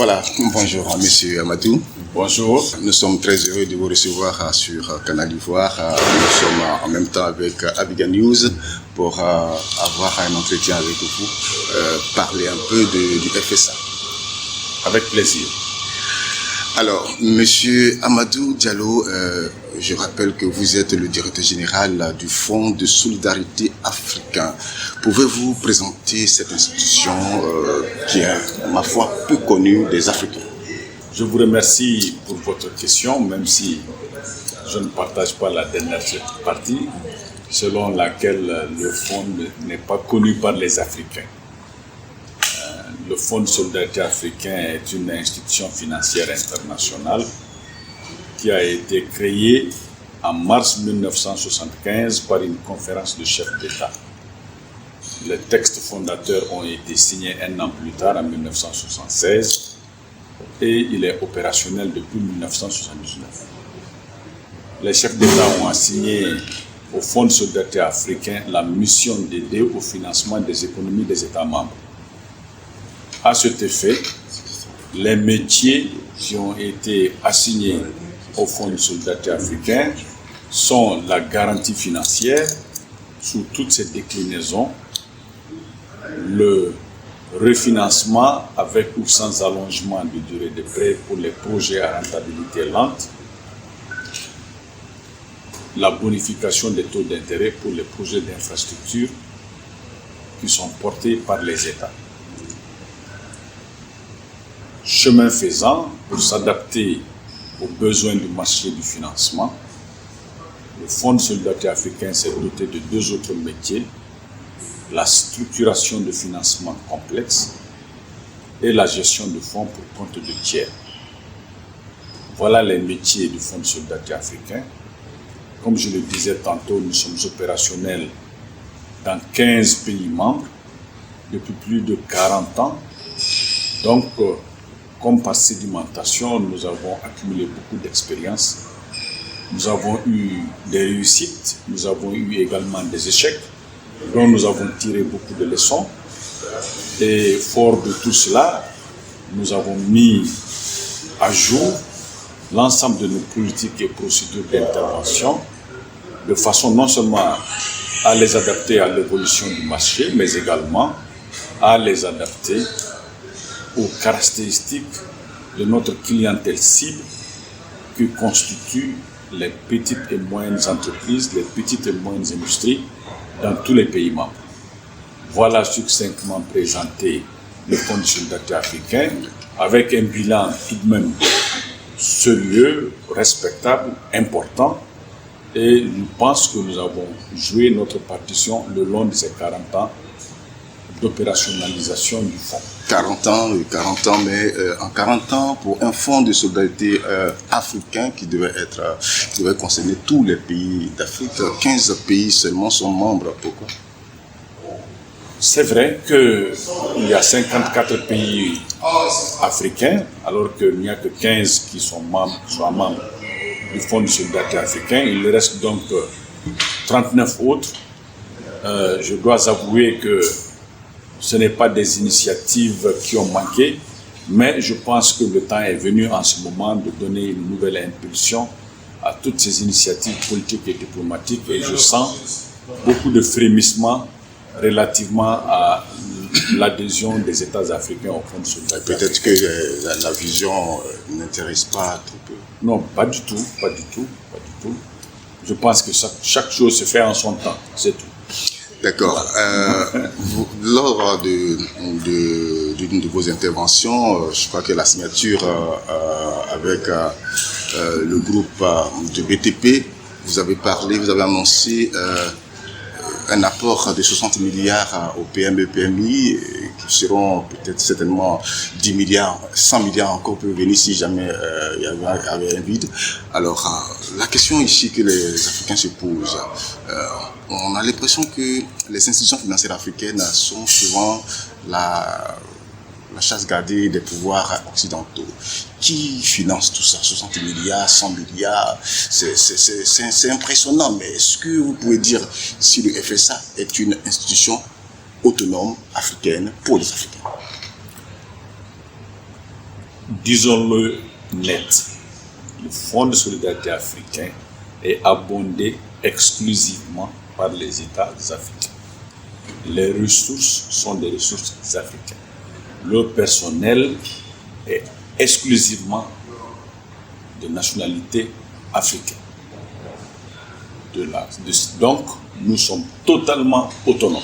Voilà, bonjour Monsieur Amadou. Bonjour. Nous sommes très heureux de vous recevoir sur Canal d'Ivoire. Nous sommes en même temps avec Abidjan News pour avoir un entretien avec vous, parler un peu du FSA. Avec plaisir. Alors, Monsieur Amadou Diallo, je rappelle que vous êtes le directeur général du Fonds de solidarité africain. Pouvez-vous présenter cette institution qui est, ma foi, peu connue des Africains? Je vous remercie pour votre question, même si je ne partage pas la dernière partie, selon laquelle le fonds n'est pas connu par les Africains. Le Fonds de solidarité africain est une institution financière internationale qui a été créée en mars 1975 par une conférence de chefs d'État. Les textes fondateurs ont été signés un an plus tard, en 1976, et il est opérationnel depuis 1979. Les chefs d'État ont assigné au Fonds de solidarité africain la mission d'aider au financement des économies des États membres. À cet effet, les métiers qui ont été assignés au Fonds de solidarité africain sont la garantie financière sous toutes ses déclinaisons, le refinancement avec ou sans allongement de durée de prêt pour les projets à rentabilité lente, la bonification des taux d'intérêt pour les projets d'infrastructure qui sont portés par les États. Chemin faisant, pour s'adapter aux besoins du marché du financement, le Fonds de solidarité africain s'est doté de deux autres métiers, la structuration de financement complexe et la gestion de fonds pour compte de tiers. Voilà les métiers du Fonds de solidarité africain. Comme je le disais tantôt, nous sommes opérationnels dans 15 pays membres depuis plus de 40 ans. Donc, comme par sédimentation, nous avons accumulé beaucoup d'expérience. Nous avons eu des réussites, nous avons eu également des échecs, dont nous avons tiré beaucoup de leçons. Et fort de tout cela, nous avons mis à jour l'ensemble de nos politiques et procédures d'intervention, de façon non seulement à les adapter à l'évolution du marché, mais également à les adapter aux caractéristiques de notre clientèle cible qui constituent les petites et moyennes entreprises, les petites et moyennes industries dans tous les pays membres. Voilà succinctement présenté le Fonds de solidarité africain avec un bilan tout de même sérieux, respectable, important, et je pense que nous avons joué notre partition le long de ces 40 ans d'opérationnalisation du fonds. 40 ans, mais en 40 ans, pour un fonds de solidarité africain qui devait concerner tous les pays d'Afrique, 15 pays seulement sont membres. Pourquoi? C'est vrai qu'il y a 54 pays africains, alors qu'il n'y a que 15 qui sont membres du Fonds de solidarité africain. Il reste donc 39 autres. Je dois avouer que ce n'est pas des initiatives qui ont manqué, mais je pense que le temps est venu en ce moment de donner une nouvelle impulsion à toutes ces initiatives politiques et diplomatiques, et je sens beaucoup de frémissements relativement à l'adhésion des États africains au Fonds de solidarité. Peut-être que la vision n'intéresse pas trop peu. Non, pas du tout. Je pense que chaque chose se fait en son temps, c'est tout. D'accord. Lors d'une de vos interventions, je crois que la signature avec le groupe de BTP, vous avez annoncé un apport de 60 milliards au PME, PMI, qui seront peut-être certainement 10 milliards, 100 milliards encore peuvent venir si jamais il y avait un vide. Alors, la question ici que les Africains se posent, on a l'impression que les institutions financières africaines sont souvent la chasse gardée des pouvoirs occidentaux. Qui finance tout ça? 60 milliards, 100 milliards, c'est impressionnant, mais est-ce que vous pouvez dire si le FSA est une institution autonome africaine pour les Africains? disons-le net, le Fonds de solidarité africain est abondé exclusivement par les États africains. Les ressources sont des ressources africaines. Le personnel est exclusivement de nationalité africaine. Donc, nous sommes totalement autonomes.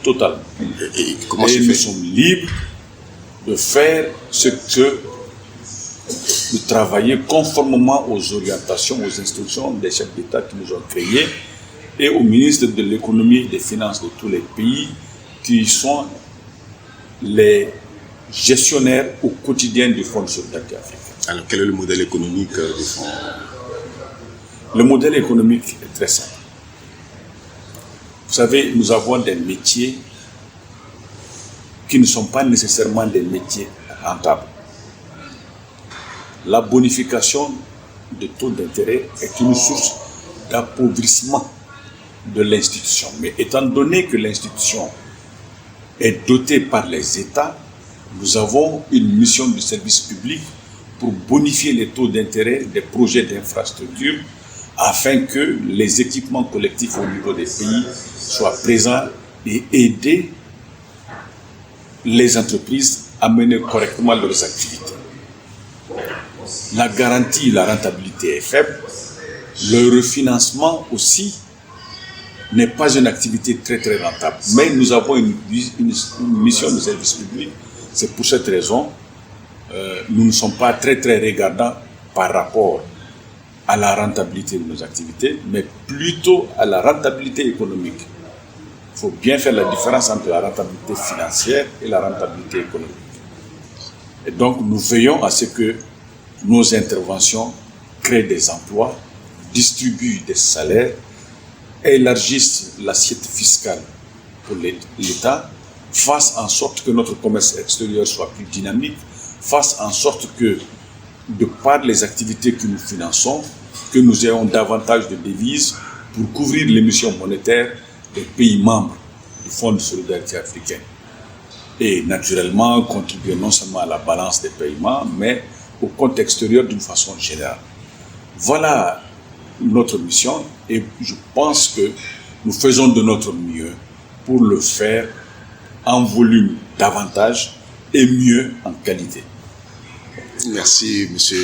Totalement. Et nous sommes libres de faire de travailler conformément aux orientations, aux instructions des chefs d'État qui nous ont créés et aux ministres de l'économie et des finances de tous les pays qui sont les gestionnaires au quotidien du Fonds de solidarité africain. Alors, quel est le modèle économique du Fonds? Le modèle économique est très simple. Vous savez, nous avons des métiers qui ne sont pas nécessairement des métiers rentables. La bonification de taux d'intérêt est une source d'appauvrissement de l'institution. Mais étant donné que l'institution est dotée par les États, nous avons une mission de service public pour bonifier les taux d'intérêt des projets d'infrastructure afin que les équipements collectifs au niveau des pays soient présents et aider les entreprises à mener correctement leurs activités. La garantie, la rentabilité est faible. Le refinancement aussi n'est pas une activité très très rentable. Mais nous avons une mission de service public. C'est pour cette raison nous ne sommes pas très très regardants par rapport à la rentabilité de nos activités, mais plutôt à la rentabilité économique. Il faut bien faire la différence entre la rentabilité financière et la rentabilité économique. Et donc nous veillons à ce que nos interventions créent des emplois, distribuent des salaires, élargissent l'assiette fiscale pour l'État, fassent en sorte que notre commerce extérieur soit plus dynamique, fassent en sorte que, de par les activités que nous finançons, que nous ayons davantage de devises pour couvrir l'émission monétaire des pays membres du Fonds de solidarité africain. Et naturellement, contribuer non seulement à la balance des paiements, mais au compte extérieur d'une façon générale. Voilà notre mission et je pense que nous faisons de notre mieux pour le faire en volume davantage et mieux en qualité. Merci, monsieur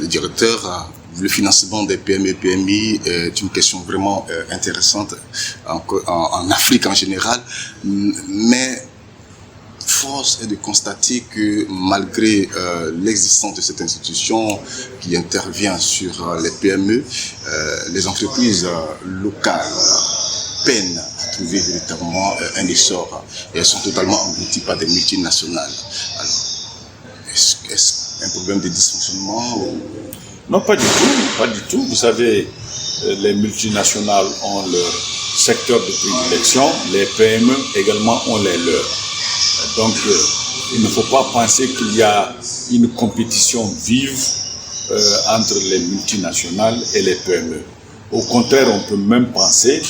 le directeur. Le financement des PME et PMI est une question vraiment intéressante en Afrique en général, mais force est de constater que malgré l'existence de cette institution qui intervient sur les PME, les entreprises locales peinent à trouver véritablement un essor et elles sont totalement englouties par des multinationales. Alors, est-ce un problème de dysfonctionnement ou... Non, pas du tout, pas du tout. Vous savez, les multinationales ont leur secteur de prédilection, les PME également ont les leurs. Donc, il ne faut pas penser qu'il y a une compétition vive entre les multinationales et les PME. Au contraire, on peut même penser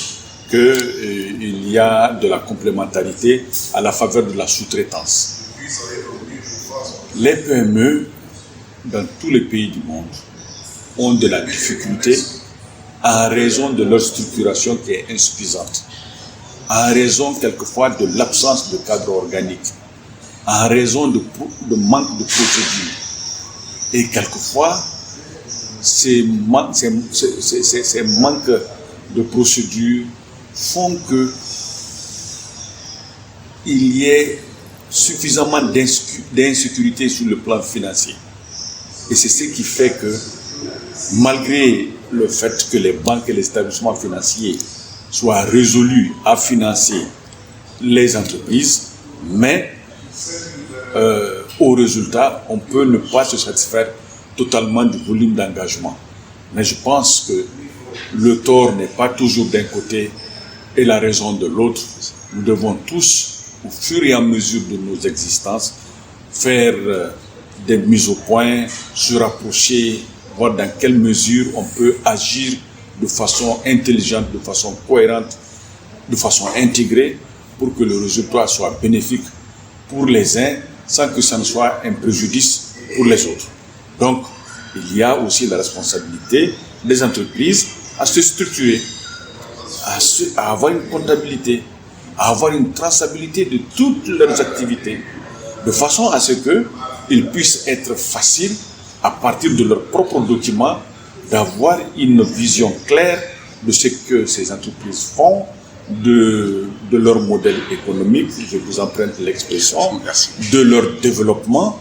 qu'il y a de la complémentarité à la faveur de la sous-traitance. Les PME, dans tous les pays du monde, ont de la difficulté en raison de leur structuration qui est insuffisante, en raison quelquefois de l'absence de cadre organique, en raison de manque de procédures. Et quelquefois, ces manques de procédures font qu'il y ait suffisamment d'insécurité sur le plan financier. Et c'est ce qui fait que, malgré le fait que les banques et les établissements financiers soient résolus à financer les entreprises, mais au résultat, on peut ne pas se satisfaire totalement du volume d'engagement. Mais je pense que le tort n'est pas toujours d'un côté et la raison de l'autre. Nous devons tous, au fur et à mesure de nos existences, faire des mises au point, se rapprocher, voir dans quelle mesure on peut agir de façon intelligente, de façon cohérente, de façon intégrée, pour que le résultat soit bénéfique pour les uns, sans que ça ne soit un préjudice pour les autres. Donc, il y a aussi la responsabilité des entreprises à se structurer, à avoir une comptabilité, à avoir une traçabilité de toutes leurs activités, de façon à ce qu'ils puissent être faciles, à partir de leurs propres documents, d'avoir une vision claire de ce que ces entreprises font, de leur modèle économique, je vous emprunte l'expression, de leur développement,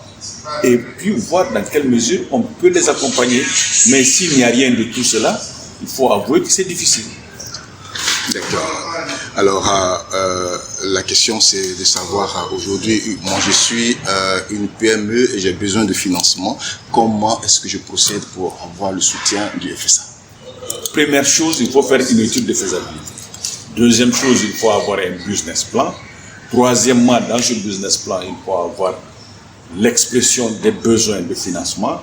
et puis voir dans quelle mesure on peut les accompagner. Mais s'il n'y a rien de tout cela, il faut avouer que c'est difficile. D'accord. Alors, la question c'est de savoir, aujourd'hui, moi je suis une PME et j'ai besoin de financement. Comment est-ce que je procède pour avoir le soutien du FSA? Première chose, il faut faire une étude de faisabilité. Deuxième chose, il faut avoir un business plan. Troisièmement, dans ce business plan, il faut avoir l'expression des besoins de financement.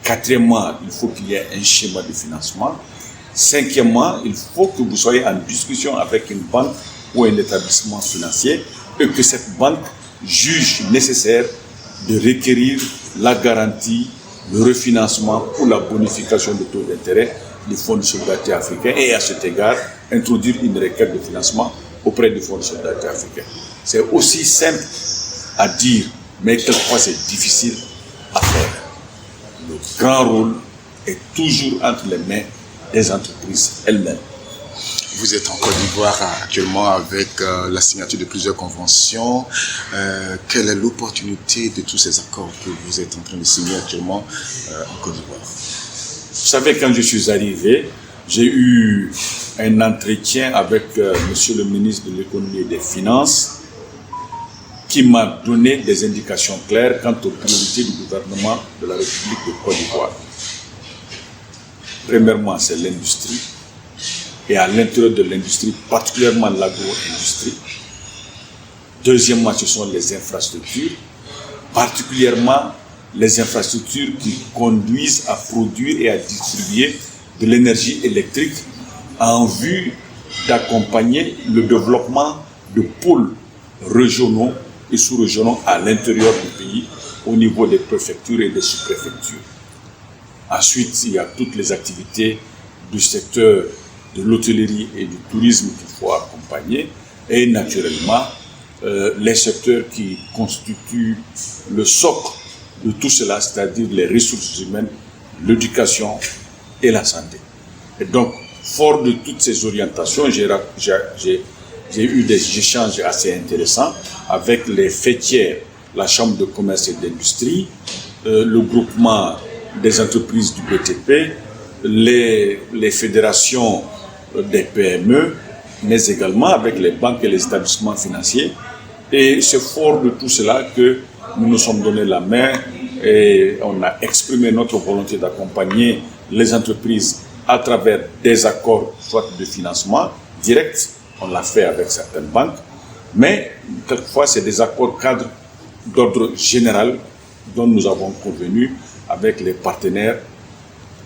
Quatrièmement, il faut qu'il y ait un schéma de financement. Cinquièmement, il faut que vous soyez en discussion avec une banque ou un établissement financier et que cette banque juge nécessaire de requérir la garantie, le refinancement ou la bonification de taux d'intérêt du Fonds de solidarité africain et à cet égard, introduire une requête de financement auprès du Fonds de solidarité africain. C'est aussi simple à dire, mais quelquefois c'est difficile à faire. Le grand rôle est toujours entre les mains des entreprises elles-mêmes. Vous êtes en Côte d'Ivoire actuellement avec la signature de plusieurs conventions. Quelle est l'opportunité de tous ces accords que vous êtes en train de signer actuellement en Côte d'Ivoire? Vous savez, quand je suis arrivé, j'ai eu un entretien avec monsieur le ministre de l'économie et des finances qui m'a donné des indications claires quant aux priorités du gouvernement de la République de Côte d'Ivoire. Premièrement, c'est l'industrie, et à l'intérieur de l'industrie, particulièrement l'agro-industrie. Deuxièmement, ce sont les infrastructures, particulièrement les infrastructures qui conduisent à produire et à distribuer de l'énergie électrique en vue d'accompagner le développement de pôles régionaux et sous-régionaux à l'intérieur du pays, au niveau des préfectures et des sous-préfectures. Ensuite, il y a toutes les activités du secteur de l'hôtellerie et du tourisme qu'il faut accompagner, et naturellement les secteurs qui constituent le socle de tout cela, c'est-à-dire les ressources humaines, l'éducation et la santé. Et donc, fort de toutes ces orientations, j'ai eu des échanges assez intéressants avec les fêtières, la Chambre de commerce et d'industrie, le groupement des entreprises du BTP, les fédérations des PME, mais également avec les banques et les établissements financiers. Et c'est fort de tout cela que nous nous sommes donné la main et on a exprimé notre volonté d'accompagner les entreprises à travers des accords, soit de financement direct, on l'a fait avec certaines banques, mais quelquefois c'est des accords cadres d'ordre général dont nous avons convenu avec les partenaires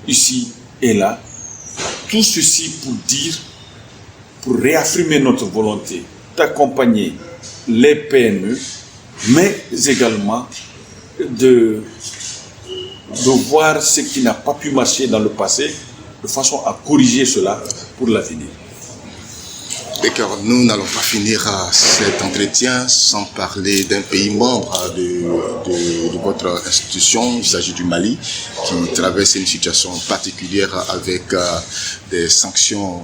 ici et là. Tout ceci pour réaffirmer notre volonté d'accompagner les PME, mais également de voir ce qui n'a pas pu marcher dans le passé, de façon à corriger cela pour l'avenir. D'accord, nous n'allons pas finir cet entretien sans parler d'un pays membre de votre institution. Il s'agit du Mali, qui traverse une situation particulière avec des sanctions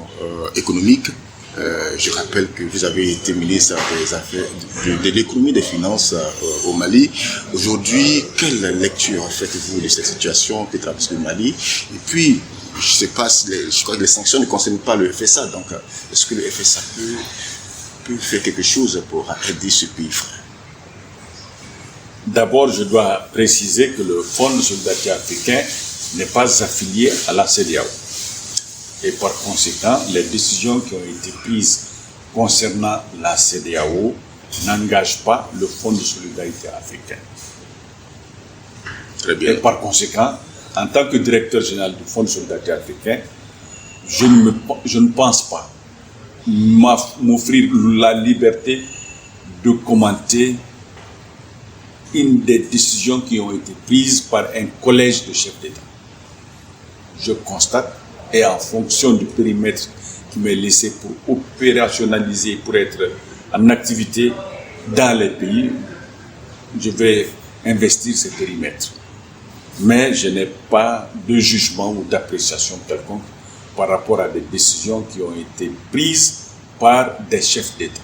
économiques. Je rappelle que vous avez été ministre des Affaires de l'économie et des finances au Mali. Aujourd'hui, quelle lecture faites-vous de cette situation que traverse le Mali? Et puis, je sais pas, je crois que les sanctions ne concernent pas le FSA. Donc, est-ce que le FSA peut faire quelque chose pour aider ce pays frère? D'abord, je dois préciser que le Fonds de solidarité africain n'est pas affilié à la CEDEAO. Et par conséquent, les décisions qui ont été prises concernant la CEDEAO n'engagent pas le Fonds de solidarité africain. Très bien. Et par conséquent, en tant que directeur général du Fonds de solidarité africain, je ne pense pas m'offrir la liberté de commenter une des décisions qui ont été prises par un collège de chefs d'État. Je constate, et en fonction du périmètre qui m'est laissé pour opérationnaliser, pour être en activité dans les pays, je vais investir ces périmètres. Mais je n'ai pas de jugement ou d'appréciation quelconque par rapport à des décisions qui ont été prises par des chefs d'État.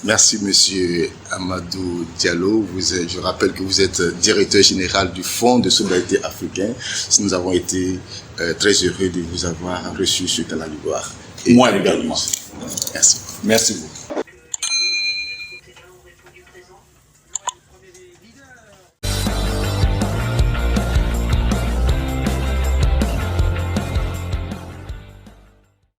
Merci, Monsieur Amadou Diallo. Je rappelle que vous êtes directeur général du Fonds de solidarité africain. Nous avons été très heureux de vous avoir reçu sur Canal Ivoire. Moi également. Merci. Merci beaucoup.